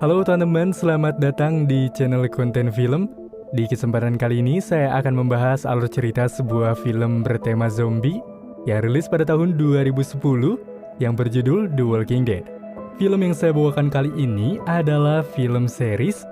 Halo teman-teman, selamat datang di channel Konten Film. Di kesempatan kali ini saya akan membahas alur cerita sebuah film bertema zombie yang rilis pada tahun 2010 yang berjudul The Walking Dead. Film yang saya bawakan kali ini adalah film series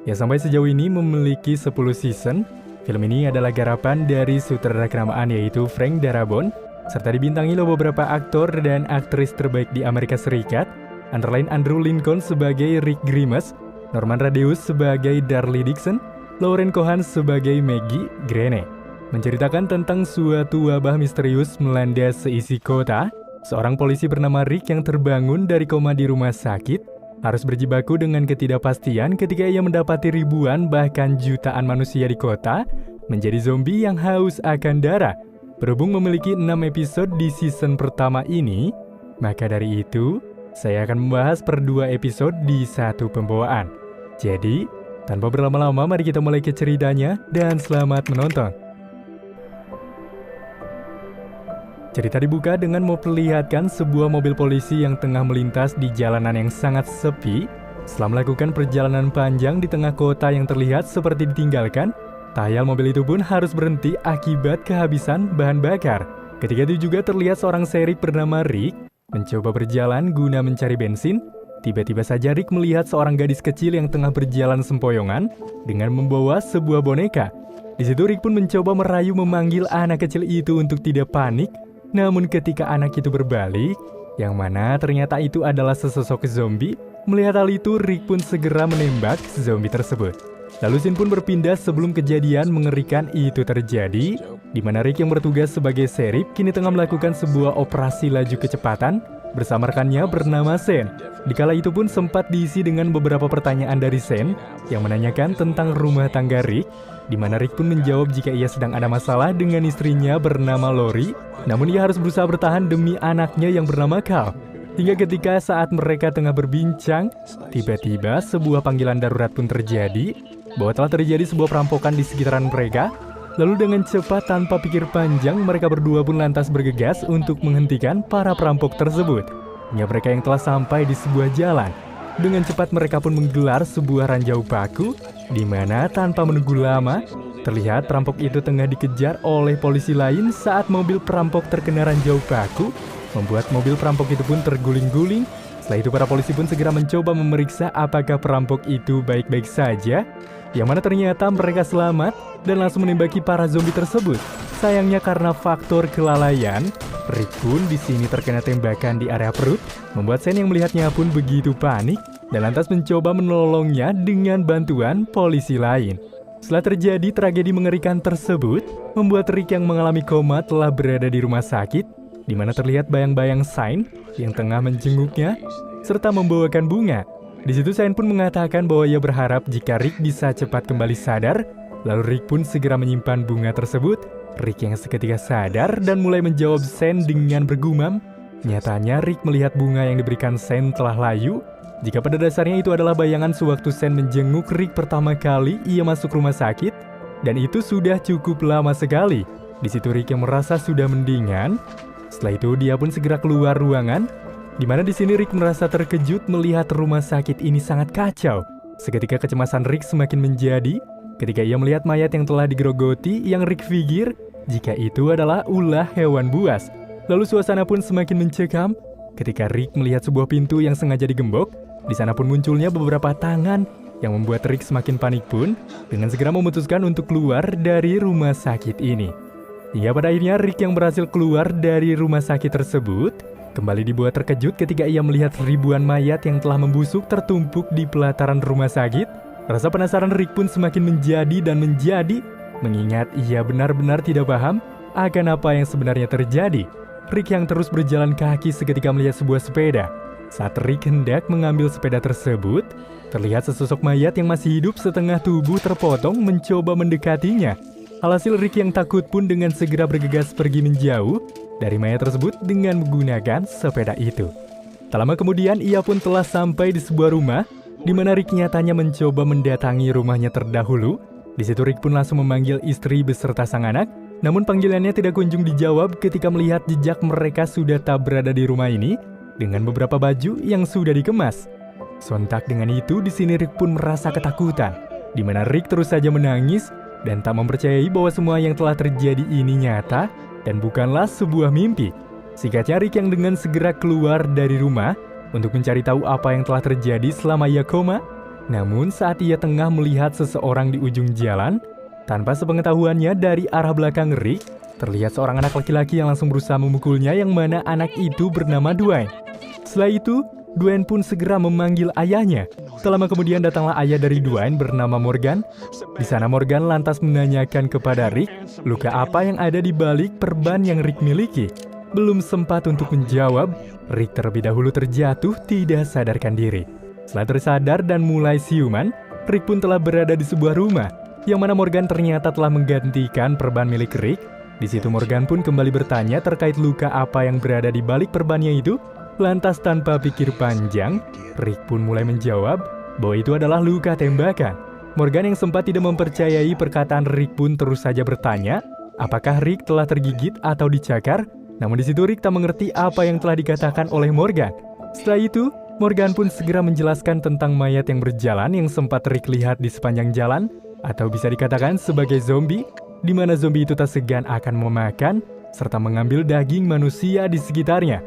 yang sampai sejauh ini memiliki 10 season. Film ini adalah garapan dari sutradara kenamaan yaitu Frank Darabont, serta dibintangi oleh beberapa aktor dan aktris terbaik di Amerika Serikat, antara lain Andrew Lincoln sebagai Rick Grimes, Norman Reedus sebagai Darlie Dixon, Lauren Cohan sebagai Maggie Greene. Menceritakan tentang suatu wabah misterius melanda seisi kota. Seorang polisi bernama Rick yang terbangun dari koma di rumah sakit harus berjibaku dengan ketidakpastian ketika ia mendapati ribuan bahkan jutaan manusia di kota menjadi zombie yang haus akan darah. Berhubung memiliki 6 episode di season pertama ini, maka dari itu saya akan membahas per 2 episode di satu pembawaan. Jadi, tanpa berlama-lama mari kita mulai ke ceritanya dan selamat menonton. Cerita dibuka dengan memperlihatkan sebuah mobil polisi yang tengah melintas di jalanan yang sangat sepi. Setelah melakukan perjalanan panjang di tengah kota yang terlihat seperti ditinggalkan, tak ayal mobil itu pun harus berhenti akibat kehabisan bahan bakar. Ketika itu juga terlihat seorang sheriff bernama Rick mencoba berjalan guna mencari bensin. Tiba-tiba saja Rick melihat seorang gadis kecil yang tengah berjalan sempoyongan dengan membawa sebuah boneka. Di situ Rick pun mencoba merayu memanggil anak kecil itu untuk tidak panik. Namun ketika anak itu berbalik, yang mana ternyata itu adalah sesosok zombie, melihat hal itu Rick pun segera menembak zombie tersebut. Lalu scene pun berpindah sebelum kejadian mengerikan itu terjadi, di mana Rick yang bertugas sebagai sheriff kini tengah melakukan sebuah operasi laju kecepatan bersama rekannya bernama Sen. Dikala itu pun sempat diisi dengan beberapa pertanyaan dari Sen yang menanyakan tentang rumah tangga Rick, di mana Rick pun menjawab jika ia sedang ada masalah dengan istrinya bernama Lori, namun ia harus berusaha bertahan demi anaknya yang bernama Carl. Hingga ketika saat mereka tengah berbincang, tiba-tiba sebuah panggilan darurat pun terjadi bahwa telah terjadi sebuah perampokan di sekitaran mereka. Lalu dengan cepat tanpa pikir panjang, mereka berdua pun lantas bergegas untuk menghentikan para perampok tersebut. Hingga mereka yang telah sampai di sebuah jalan. Dengan cepat mereka pun menggelar sebuah ranjau paku, di mana tanpa menunggu lama, terlihat perampok itu tengah dikejar oleh polisi lain saat mobil perampok terkena ranjau paku, membuat mobil perampok itu pun terguling-guling. Setelah itu para polisi pun segera mencoba memeriksa apakah perampok itu baik-baik saja, yang mana ternyata mereka selamat dan langsung menembaki para zombie tersebut. Sayangnya karena faktor kelalaian, Rick pun di sini terkena tembakan di area perut, membuat Sen yang melihatnya pun begitu panik dan lantas mencoba menolongnya dengan bantuan polisi lain. Setelah terjadi tragedi mengerikan tersebut, membuat Rick yang mengalami koma telah berada di rumah sakit, di mana terlihat bayang-bayang Sen yang tengah menjenguknya serta membawakan bunga. Di situ Sen pun mengatakan bahwa ia berharap jika Rick bisa cepat kembali sadar. Lalu Rick pun segera menyimpan bunga tersebut. Rick yang seketika sadar dan mulai menjawab Sen dengan bergumam. Nyatanya Rick melihat bunga yang diberikan Sen telah layu, jika pada dasarnya itu adalah bayangan sewaktu Sen menjenguk Rick pertama kali ia masuk rumah sakit, dan itu sudah cukup lama sekali. Di situ Rick yang merasa sudah mendingan. Setelah itu dia pun segera keluar ruangan, di mana di sini Rick merasa terkejut melihat rumah sakit ini sangat kacau. Seketika kecemasan Rick semakin menjadi ketika ia melihat mayat yang telah digerogoti yang Rick pikir jika itu adalah ulah hewan buas. Lalu suasana pun semakin mencekam ketika Rick melihat sebuah pintu yang sengaja digembok. Di sana pun munculnya beberapa tangan yang membuat Rick semakin panik pun dengan segera memutuskan untuk keluar dari rumah sakit ini. Hingga pada akhirnya Rick yang berhasil keluar dari rumah sakit tersebut kembali dibuat terkejut ketika ia melihat ribuan mayat yang telah membusuk tertumpuk di pelataran rumah sakit. Rasa penasaran Rick pun semakin menjadi dan menjadi, mengingat ia benar-benar tidak paham akan apa yang sebenarnya terjadi. Rick yang terus berjalan kaki seketika melihat sebuah sepeda. Saat Rick hendak mengambil sepeda tersebut, terlihat sesosok mayat yang masih hidup setengah tubuh terpotong mencoba mendekatinya. Alhasil Rick yang takut pun dengan segera bergegas pergi menjauh dari mayat tersebut dengan menggunakan sepeda itu. Tak lama kemudian ia pun telah sampai di sebuah rumah, di mana Rick nyatanya mencoba mendatangi rumahnya terdahulu. Di situ Rick pun langsung memanggil istri beserta sang anak, Namun panggilannya tidak kunjung dijawab ketika melihat jejak mereka sudah tak berada di rumah ini dengan beberapa baju yang sudah dikemas. Sontak dengan itu, di sini Rick pun merasa ketakutan, di mana Rick terus saja menangis dan tak mempercayai bahwa semua yang telah terjadi ini nyata dan bukanlah sebuah mimpi. Singkatnya, Rick yang dengan segera keluar dari rumah untuk mencari tahu apa yang telah terjadi selama ia koma. Namun saat ia tengah melihat seseorang di ujung jalan, tanpa sepengetahuannya dari arah belakang Rick, terlihat seorang anak laki-laki yang langsung berusaha memukulnya, yang mana anak itu bernama Dwayne. Setelah itu, Dwayne pun segera memanggil ayahnya. Tak lama kemudian datanglah ayah dari Dwayne bernama Morgan. Di sana Morgan lantas menanyakan kepada Rick luka apa yang ada di balik perban yang Rick miliki. Belum sempat untuk menjawab, Rick terlebih dahulu terjatuh tidak sadarkan diri. Setelah tersadar dan mulai siuman, Rick pun telah berada di sebuah rumah, yang mana Morgan ternyata telah menggantikan perban milik Rick. Di situ Morgan pun kembali bertanya terkait luka apa yang berada di balik perbannya itu. Lantas tanpa pikir panjang, Rick pun mulai menjawab bahwa itu adalah luka tembakan. Morgan yang sempat tidak mempercayai perkataan Rick pun terus saja bertanya, apakah Rick telah tergigit atau dicakar? Namun di situ Rick tak mengerti apa yang telah dikatakan oleh Morgan. Setelah itu, Morgan pun segera menjelaskan tentang mayat yang berjalan yang sempat Rick lihat di sepanjang jalan, atau bisa dikatakan sebagai zombie, di mana zombie itu tak segan akan memakan serta mengambil daging manusia di sekitarnya.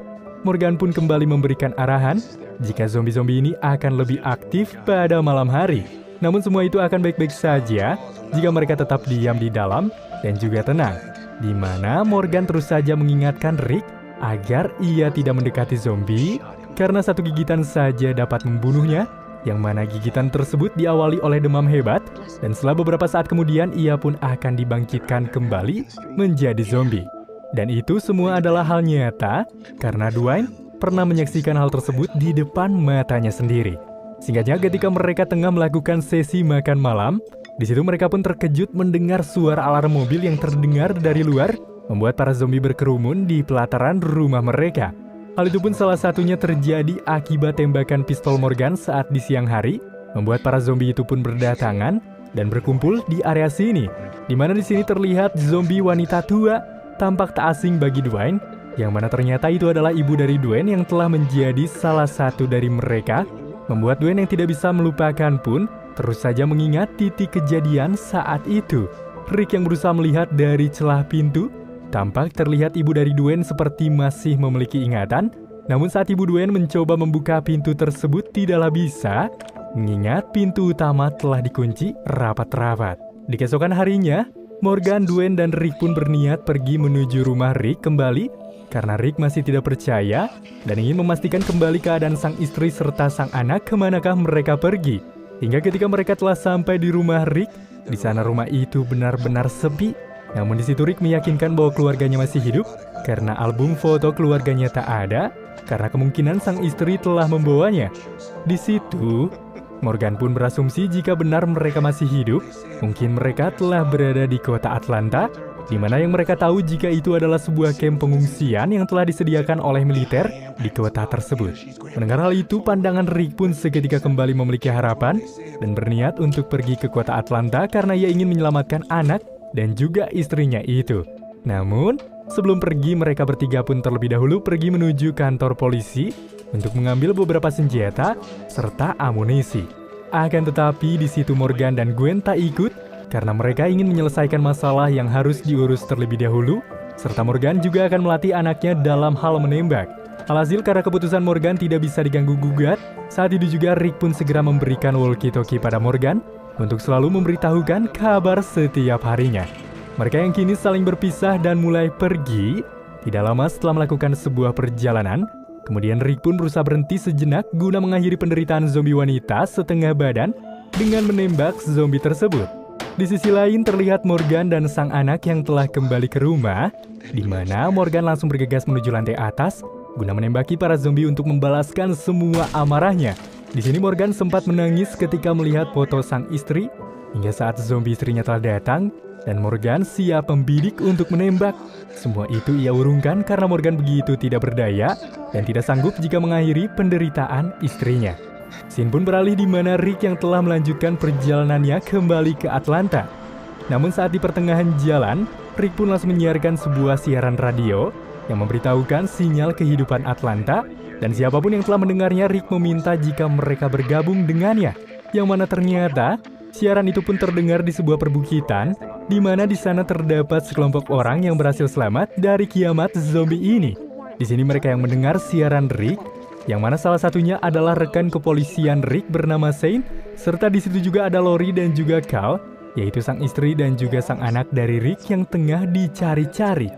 Morgan pun kembali memberikan arahan jika zombie-zombie ini akan lebih aktif pada malam hari. Namun semua itu akan baik-baik saja jika mereka tetap diam di dalam dan juga tenang. Di mana Morgan terus saja mengingatkan Rick agar ia tidak mendekati zombie karena satu gigitan saja dapat membunuhnya, yang mana gigitan tersebut diawali oleh demam hebat, dan setelah beberapa saat kemudian ia pun akan dibangkitkan kembali menjadi zombie. Dan itu semua adalah hal nyata karena Dwayne pernah menyaksikan hal tersebut di depan matanya sendiri. Singkatnya, ketika mereka tengah melakukan sesi makan malam, di situ mereka pun terkejut mendengar suara alarm mobil yang terdengar dari luar, membuat para zombie berkerumun di pelataran rumah mereka. Hal itu pun salah satunya terjadi akibat tembakan pistol Morgan saat di siang hari, membuat para zombie itu pun berdatangan dan berkumpul di area sini, di mana di sini terlihat zombie wanita tua tampak tak asing bagi Dwayne, yang mana ternyata itu adalah ibu dari Dwayne yang telah menjadi salah satu dari mereka, membuat Dwayne yang tidak bisa melupakan pun terus saja mengingat titik kejadian saat itu. Rick yang berusaha melihat dari celah pintu, tampak terlihat ibu dari Dwayne seperti masih memiliki ingatan, namun saat ibu Dwayne mencoba membuka pintu tersebut tidaklah bisa, mengingat pintu utama telah dikunci rapat-rapat. Di keesokan harinya, Morgan, Dwayne, dan Rick pun berniat pergi menuju rumah Rick kembali karena Rick masih tidak percaya dan ingin memastikan kembali keadaan sang istri serta sang anak kemanakah mereka pergi. Hingga ketika mereka telah sampai di rumah Rick, di sana rumah itu benar-benar sepi. Namun di situ Rick meyakinkan bahwa keluarganya masih hidup karena album foto keluarganya tak ada, karena kemungkinan sang istri telah membawanya. Di situ Morgan pun berasumsi jika benar mereka masih hidup, mungkin mereka telah berada di kota Atlanta, di mana yang mereka tahu jika itu adalah sebuah kamp pengungsian yang telah disediakan oleh militer di kota tersebut. Mendengar hal itu, pandangan Rick pun seketika kembali memiliki harapan dan berniat untuk pergi ke kota Atlanta karena ia ingin menyelamatkan anak dan juga istrinya itu. Namun, sebelum pergi, mereka bertiga pun terlebih dahulu pergi menuju kantor polisi untuk mengambil beberapa senjata serta amunisi. Akan tetapi di situ Morgan dan Gwen tak ikut karena mereka ingin menyelesaikan masalah yang harus diurus terlebih dahulu, serta Morgan juga akan melatih anaknya dalam hal menembak. Alhasil karena keputusan Morgan tidak bisa diganggu-gugat, saat itu juga Rick pun segera memberikan walkie-talkie pada Morgan untuk selalu memberitahukan kabar setiap harinya. Mereka yang kini saling berpisah dan mulai pergi. Tidak lama setelah melakukan sebuah perjalanan, kemudian Rick pun berusaha berhenti sejenak guna mengakhiri penderitaan zombie wanita setengah badan dengan menembak zombie tersebut. Di sisi lain terlihat Morgan dan sang anak yang telah kembali ke rumah, di mana Morgan langsung bergegas menuju lantai atas guna menembaki para zombie untuk membalaskan semua amarahnya. Di sini Morgan sempat menangis ketika melihat foto sang istri, hingga saat zombie istrinya telah datang, dan Morgan siap membidik untuk menembak. Semua itu ia urungkan karena Morgan begitu tidak berdaya dan tidak sanggup jika mengakhiri penderitaan istrinya. Scene pun beralih di mana Rick yang telah melanjutkan perjalanannya kembali ke Atlanta. Namun saat di pertengahan jalan, Rick pun langsung menyiarkan sebuah siaran radio yang memberitahukan sinyal kehidupan Atlanta, dan siapapun yang telah mendengarnya, Rick meminta jika mereka bergabung dengannya. Yang mana ternyata siaran itu pun terdengar di sebuah perbukitan, di mana di sana terdapat sekelompok orang yang berhasil selamat dari kiamat zombie ini. Di sini mereka yang mendengar siaran Rick, yang mana salah satunya adalah rekan kepolisian Rick bernama Shane, serta di situ juga ada Lori dan juga Cal, yaitu sang istri dan juga sang anak dari Rick yang tengah dicari-cari.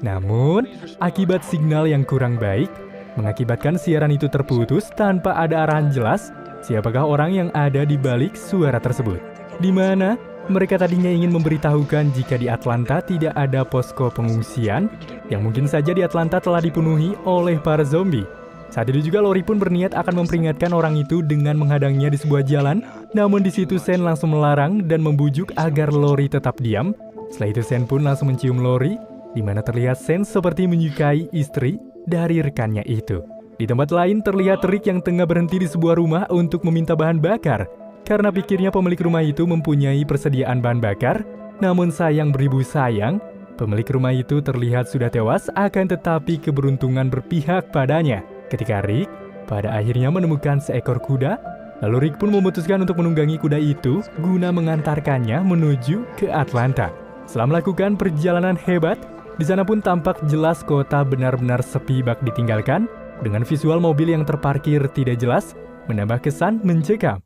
Namun, akibat signal yang kurang baik, mengakibatkan siaran itu terputus tanpa ada arahan jelas siapakah orang yang ada di balik suara tersebut. Di mana mereka tadinya ingin memberitahukan jika di Atlanta tidak ada posko pengungsian, yang mungkin saja di Atlanta telah dipenuhi oleh para zombie. Saat itu juga Lori pun berniat akan memperingatkan orang itu dengan menghadangnya di sebuah jalan, namun di situ Shane langsung melarang dan membujuk agar Lori tetap diam. Setelah itu Shane pun langsung mencium Lori, di mana terlihat Shane seperti menyukai istri dari rekannya itu. Di tempat lain terlihat Rick yang tengah berhenti di sebuah rumah untuk meminta bahan bakar, karena pikirnya pemilik rumah itu mempunyai persediaan bahan bakar. Namun sayang beribu sayang, pemilik rumah itu terlihat sudah tewas, akan tetapi keberuntungan berpihak padanya ketika Rick pada akhirnya menemukan seekor kuda. Lalu Rick pun memutuskan untuk menunggangi kuda itu guna mengantarkannya menuju ke Atlanta. Setelah melakukan perjalanan hebat, di sana pun tampak jelas kota benar-benar sepi bak ditinggalkan, dengan visual mobil yang terparkir tidak jelas, menambah kesan mencekam.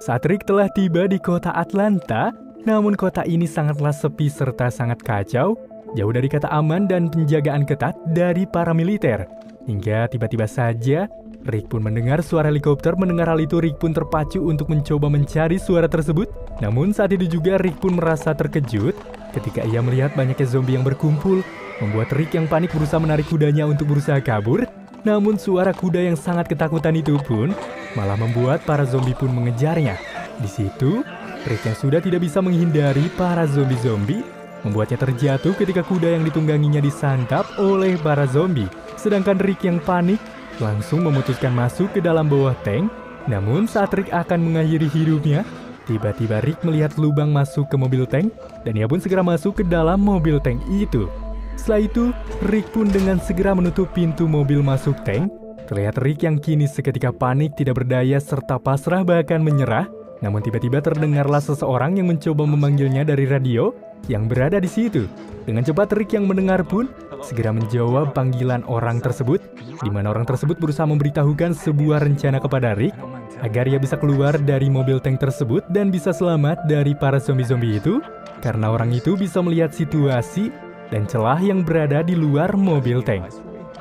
Saat Rick telah tiba di kota Atlanta, namun kota ini sangatlah sepi serta sangat kacau, jauh dari kata aman dan penjagaan ketat dari para militer. Hingga tiba-tiba saja, Rick pun mendengar suara helikopter. Mendengar hal itu, Rick pun terpacu untuk mencoba mencari suara tersebut. Namun saat itu juga Rick pun merasa terkejut ketika ia melihat banyaknya zombie yang berkumpul, membuat Rick yang panik berusaha menarik kudanya untuk berusaha kabur. Namun suara kuda yang sangat ketakutan itu pun malah membuat para zombie pun mengejarnya. Di situ, Rick yang sudah tidak bisa menghindari para zombie-zombie, membuatnya terjatuh ketika kuda yang ditungganginya disantap oleh para zombie. Sedangkan Rick yang panik langsung memutuskan masuk ke dalam bawah tank. Namun saat Rick akan mengakhiri hidupnya, tiba-tiba Rick melihat lubang masuk ke mobil tank, dan ia pun segera masuk ke dalam mobil tank itu. Setelah itu, Rick pun dengan segera menutup pintu mobil masuk tank. Terlihat Rick yang kini seketika panik, tidak berdaya, serta pasrah bahkan menyerah. Namun tiba-tiba terdengarlah seseorang yang mencoba memanggilnya dari radio yang berada di situ. Dengan cepat Rick yang mendengar pun segera menjawab panggilan orang tersebut, di mana orang tersebut berusaha memberitahukan sebuah rencana kepada Rick agar ia bisa keluar dari mobil tank tersebut dan bisa selamat dari para zombie-zombie itu, karena orang itu bisa melihat situasi dan celah yang berada di luar mobil tank.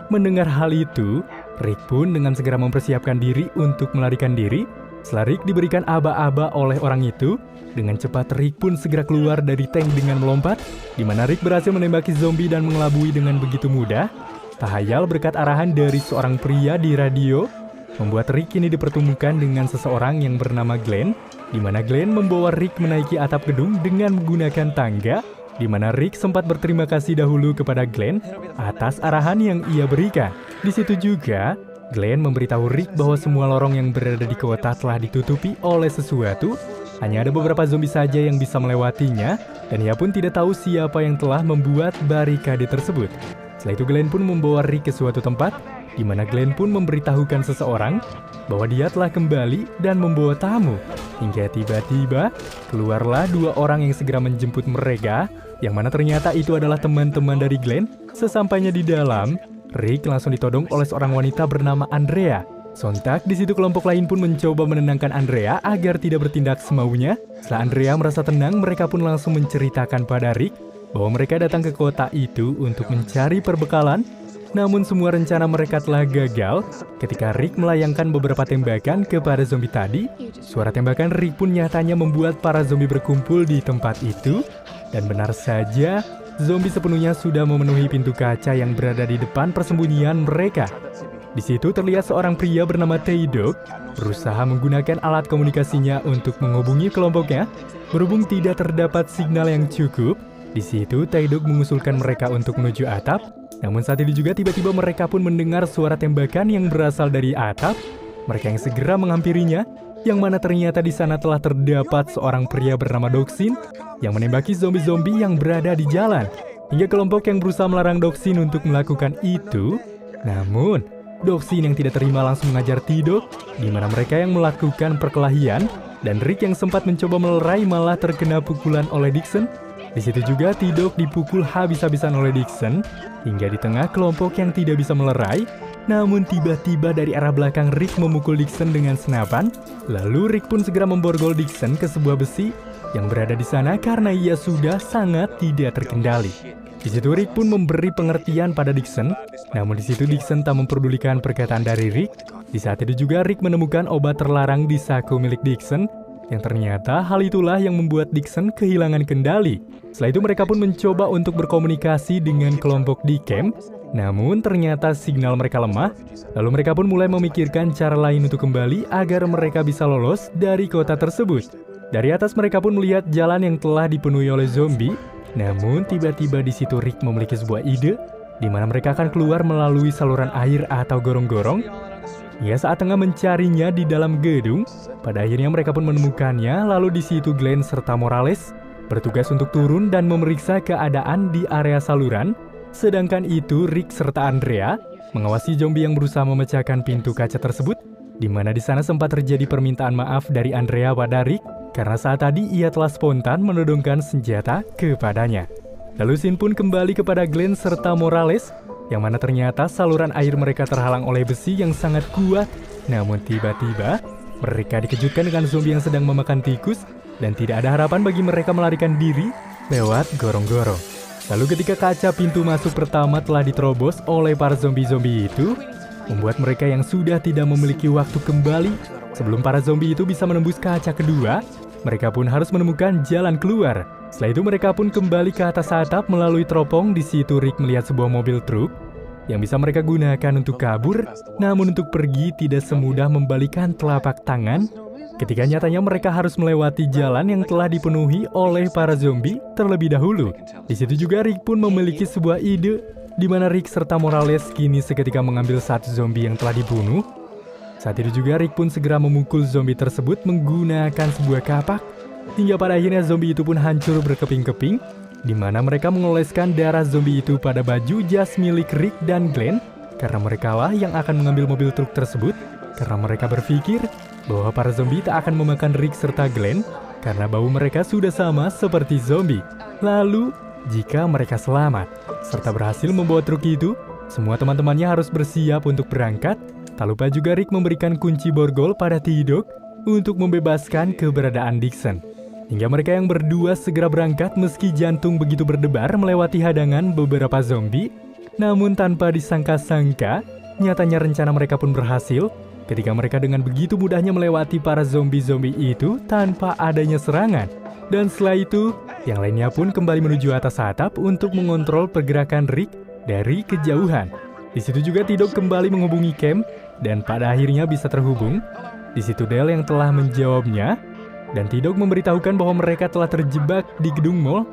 Mendengar hal itu, Rick pun dengan segera mempersiapkan diri untuk melarikan diri. Setelah Rick diberikan aba-aba oleh orang itu, dengan cepat Rick pun segera keluar dari tank dengan melompat, di mana Rick berhasil menembaki zombie dan mengelabui dengan begitu mudah. Tak hayal berkat arahan dari seorang pria di radio, membuat Rick kini dipertemukan dengan seseorang yang bernama Glenn, di mana Glenn membawa Rick menaiki atap gedung dengan menggunakan tangga, di mana Rick sempat berterima kasih dahulu kepada Glenn atas arahan yang ia berikan. Di situ juga, Glenn memberitahu Rick bahwa semua lorong yang berada di kota telah ditutupi oleh sesuatu. Hanya ada beberapa zombie saja yang bisa melewatinya, dan ia pun tidak tahu siapa yang telah membuat barikade tersebut. Setelah itu Glenn pun membawa Rick ke suatu tempat, di mana Glenn pun memberitahukan seseorang bahwa dia telah kembali dan membawa tamu. Hingga tiba-tiba keluarlah dua orang yang segera menjemput mereka, yang mana ternyata itu adalah teman-teman dari Glenn. Sesampainya di dalam, Rick langsung ditodong oleh seorang wanita bernama Andrea. Sontak di situ kelompok lain pun mencoba menenangkan Andrea agar tidak bertindak semaunya. Setelah Andrea merasa tenang, mereka pun langsung menceritakan pada Rick bahwa mereka datang ke kota itu untuk mencari perbekalan. Namun semua rencana mereka telah gagal ketika Rick melayangkan beberapa tembakan kepada zombie tadi. Suara tembakan Rick pun nyatanya membuat para zombie berkumpul di tempat itu. Dan benar saja, zombie sepenuhnya sudah memenuhi pintu kaca yang berada di depan persembunyian mereka. Di situ terlihat seorang pria bernama Taydog berusaha menggunakan alat komunikasinya untuk menghubungi kelompoknya. Berhubung tidak terdapat signal yang cukup, di situ Taydog mengusulkan mereka untuk menuju atap. Namun saat itu juga tiba-tiba mereka pun mendengar suara tembakan yang berasal dari atap. Mereka yang segera menghampirinya, yang mana ternyata di sana telah terdapat seorang pria bernama Doxin yang menembaki zombie-zombie yang berada di jalan. hingga kelompok yang berusaha melarang Doksin untuk melakukan itu. Namun, Doksin yang tidak terima langsung mengajar T-Dog, di mana mereka yang melakukan perkelahian, dan Rick yang sempat mencoba melerai malah terkena pukulan oleh Dixon. Di situ juga T-Dog dipukul habis-habisan oleh Dixon, hingga di tengah kelompok yang tidak bisa melerai. Namun tiba-tiba dari arah belakang Rick memukul Dixon dengan senapan, lalu Rick pun segera memborgol Dixon ke sebuah besi yang berada di sana karena ia sudah sangat tidak terkendali. Di situ Rick pun memberi pengertian pada Dixon, namun di situ Dixon tak memperdulikan perkataan dari Rick. Di saat itu juga Rick menemukan obat terlarang di saku milik Dixon, yang ternyata hal itulah yang membuat Dixon kehilangan kendali. Setelah itu mereka pun mencoba untuk berkomunikasi dengan kelompok di camp, namun ternyata signal mereka lemah. Lalu mereka pun mulai memikirkan cara lain untuk kembali agar mereka bisa lolos dari kota tersebut. Dari atas mereka pun melihat jalan yang telah dipenuhi oleh zombie. Namun tiba-tiba di situ Rick memiliki sebuah ide, di mana mereka akan keluar melalui saluran air atau gorong-gorong. Ya, saat tengah mencarinya di dalam gedung, pada akhirnya mereka pun menemukannya. Lalu di situ Glenn serta Morales bertugas untuk turun dan memeriksa keadaan di area saluran. Sedangkan itu Rick serta Andrea mengawasi zombie yang berusaha memecahkan pintu kaca tersebut, di mana di sana sempat terjadi permintaan maaf dari Andrea pada Rick karena saat tadi ia telah spontan menodongkan senjata kepadanya. Lalu scene pun kembali kepada Glenn serta Morales, yang mana ternyata saluran air mereka terhalang oleh besi yang sangat kuat. Namun tiba-tiba mereka dikejutkan dengan zombie yang sedang memakan tikus, dan tidak ada harapan bagi mereka melarikan diri lewat gorong-gorong. Lalu ketika kaca pintu masuk pertama telah diterobos oleh para zombie-zombie itu, membuat mereka yang sudah tidak memiliki waktu kembali. Sebelum para zombie itu bisa menembus kaca kedua, mereka pun harus menemukan jalan keluar. Setelah itu mereka pun kembali ke atas atap melalui teropong. Di situ Rick melihat sebuah mobil truk yang bisa mereka gunakan untuk kabur. Namun untuk pergi tidak semudah membalikan telapak tangan, ketika nyatanya mereka harus melewati jalan yang telah dipenuhi oleh para zombie terlebih dahulu. Di situ juga Rick pun memiliki sebuah ide, di mana Rick serta Morales kini seketika mengambil satu zombie yang telah dibunuh. Saat itu juga Rick pun segera memukul zombie tersebut menggunakan sebuah kapak, hingga pada akhirnya zombie itu pun hancur berkeping-keping, di mana mereka mengoleskan darah zombie itu pada baju jas milik Rick dan Glenn, karena merekalah yang akan mengambil mobil truk tersebut, karena mereka berpikir bahwa para zombie tak akan memakan Rick serta Glenn, karena bau mereka sudah sama seperti zombie. Lalu, jika mereka selamat, serta berhasil membawa truk itu, semua teman-temannya harus bersiap untuk berangkat. Tak lupa juga Rick memberikan kunci borgol pada T-Dog untuk membebaskan keberadaan Dixon. Hingga mereka yang berdua segera berangkat meski jantung begitu berdebar melewati hadangan beberapa zombie. Namun tanpa disangka-sangka, nyatanya rencana mereka pun berhasil ketika mereka dengan begitu mudahnya melewati para zombie-zombie itu tanpa adanya serangan. Dan setelah itu, yang lainnya pun kembali menuju atas atap untuk mengontrol pergerakan Rick dari kejauhan. Di situ juga T-Dog kembali menghubungi camp dan pada akhirnya bisa terhubung. Di situ Dale yang telah menjawabnya dan T-Dog memberitahukan bahwa mereka telah terjebak di gedung mall.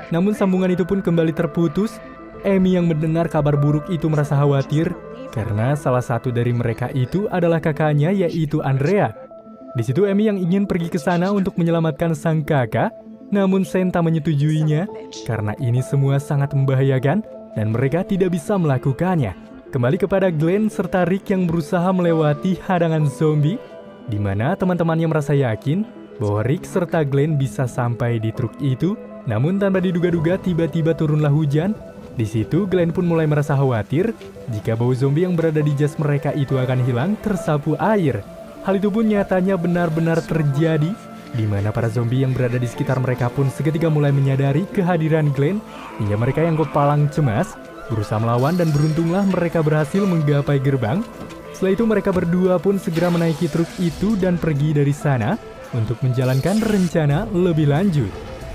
Namun sambungan itu pun kembali terputus. Amy yang mendengar kabar buruk itu merasa khawatir karena salah satu dari mereka itu adalah kakaknya, yaitu Andrea. Di situ Amy yang ingin pergi ke sana untuk menyelamatkan sang kakak, namun Shane tak menyetujuinya karena ini semua sangat membahayakan dan mereka tidak bisa melakukannya. Kembali kepada Glenn serta Rick yang berusaha melewati hadangan zombie, di mana teman-temannya merasa yakin bahwa Rick serta Glenn bisa sampai di truk itu. Namun tanpa diduga-duga tiba-tiba turunlah hujan. Di situ Glenn pun mulai merasa khawatir jika bau zombie yang berada di jas mereka itu akan hilang tersapu air. Hal itu pun nyatanya benar-benar terjadi, di mana para zombie yang berada di sekitar mereka pun seketika mulai menyadari kehadiran Glenn, hingga mereka yang kepalang cemas berusaha melawan dan beruntunglah mereka berhasil menggapai gerbang. Setelah itu mereka berdua pun segera menaiki truk itu dan pergi dari sana untuk menjalankan rencana lebih lanjut.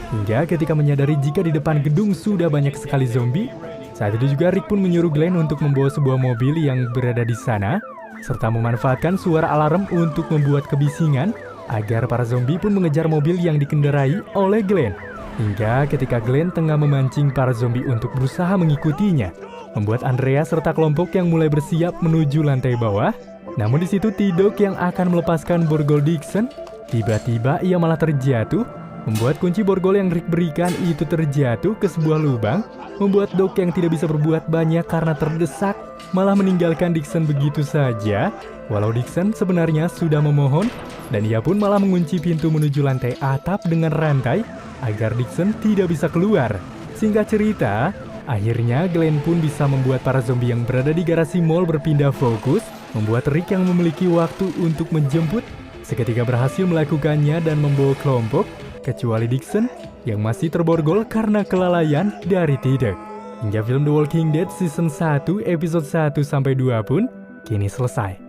Hingga ketika menyadari jika di depan gedung sudah banyak sekali zombie, saat itu juga Rick pun menyuruh Glenn untuk membawa sebuah mobil yang berada di sana, serta memanfaatkan suara alarm untuk membuat kebisingan agar para zombie pun mengejar mobil yang dikendarai oleh Glenn. Hingga ketika Glenn tengah memancing para zombie untuk berusaha mengikutinya, membuat Andrea serta kelompok yang mulai bersiap menuju lantai bawah. Namun di situ T-Dog yang akan melepaskan borgol Dixon, tiba-tiba ia malah terjatuh, membuat kunci borgol yang Rick berikan itu terjatuh ke sebuah lubang. membuat Doc yang tidak bisa berbuat banyak karena terdesak malah meninggalkan Dixon begitu saja. Walau Dixon sebenarnya sudah memohon dan ia pun malah mengunci pintu menuju lantai atap dengan rantai agar Dixon tidak bisa keluar. Singkat cerita, akhirnya Glenn pun bisa membuat para zombie yang berada di garasi mall berpindah fokus, membuat Rick yang memiliki waktu untuk menjemput seketika berhasil melakukannya dan membawa kelompok, kecuali Dixon yang masih terborgol karena kelalaian dari Tidek. Hingga film The Walking Dead Season 1 episode 1-2 pun kini selesai.